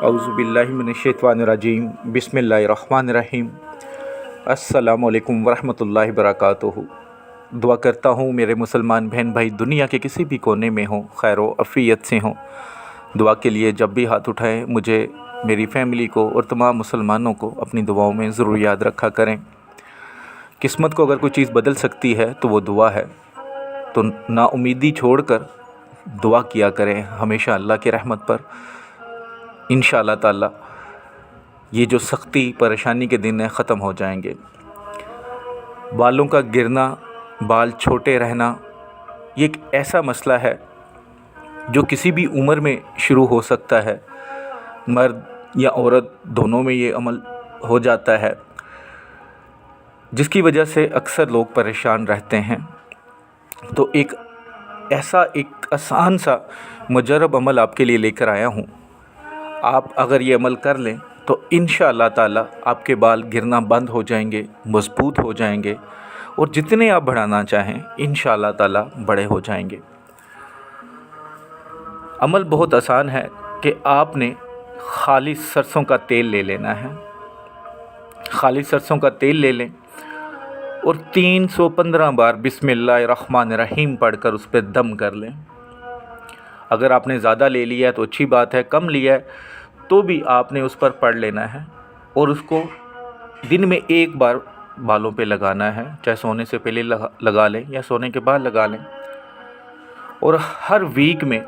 औज़ुबिल्लाहि मिनश्शैतानिर्रजीम बिस्मिल्लाहिर्रहमानिर्रहीम। अस्सलामु अलैकुम वरहमतुल्लाहि वबरकातुहू। दुआ करता हूँ मेरे मुसलमान बहन भाई दुनिया के किसी भी कोने में हों, खैर व अफ़ियत से हों। दुआ के लिए जब भी हाथ उठाएं मुझे, मेरी फ़ैमिली को और तमाम मुसलमानों को अपनी दुआओं में ज़रूर याद रखा करें। किस्मत को अगर कोई चीज़ बदल सकती है तो वो दुआ है। तो नाउमीदी छोड़कर दुआ किया करें हमेशा अल्लाह की रहमत पर। इंशाअल्लाह ताला ये जो सख्ती परेशानी के दिन हैं ख़त्म हो जाएंगे। बालों का गिरना, बाल छोटे रहना, ये एक ऐसा मसला है जो किसी भी उम्र में शुरू हो सकता है। मर्द या औरत दोनों में ये अमल हो जाता है, जिसकी वजह से अक्सर लोग परेशान रहते हैं। तो एक आसान सा मुजर्रब अमल आपके लिए लेकर आया हूँ। आप अगर ये अमल कर लें तो इंशाअल्लाह ताला आपके बाल गिरना बंद हो जाएंगे, मज़बूत हो जाएंगे और जितने आप बढ़ाना चाहें इंशाअल्लाह ताला बड़े हो जाएंगे। अमल बहुत आसान है कि आपने खालिस सरसों का तेल ले लेना है। खालिस सरसों का तेल ले लें और 315 बार बिस्मिल्लाहिर्रहमानिर्रहीम पढ़कर उस पर दम कर लें। अगर आपने ज़्यादा ले लिया है तो अच्छी बात है, कम लिया है तो भी आपने उस पर पढ़ लेना है और उसको दिन में एक बार बालों पे लगाना है। चाहे सोने से पहले लगा लें या सोने के बाद लगा लें। और हर वीक में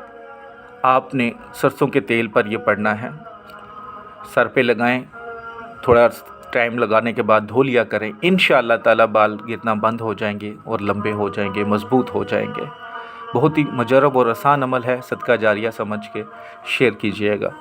आपने सरसों के तेल पर ये पढ़ना है। सर पे लगाएं, थोड़ा टाइम लगाने के बाद धो लिया करें। इंशाअल्लाह ताला बाल गिरना बंद हो जाएंगे और लंबे हो जाएंगे, मज़बूत हो जाएंगे। बहुत ही मुजर्रब और आसान अमल है, सदका जारिया समझ के शेयर कीजिएगा।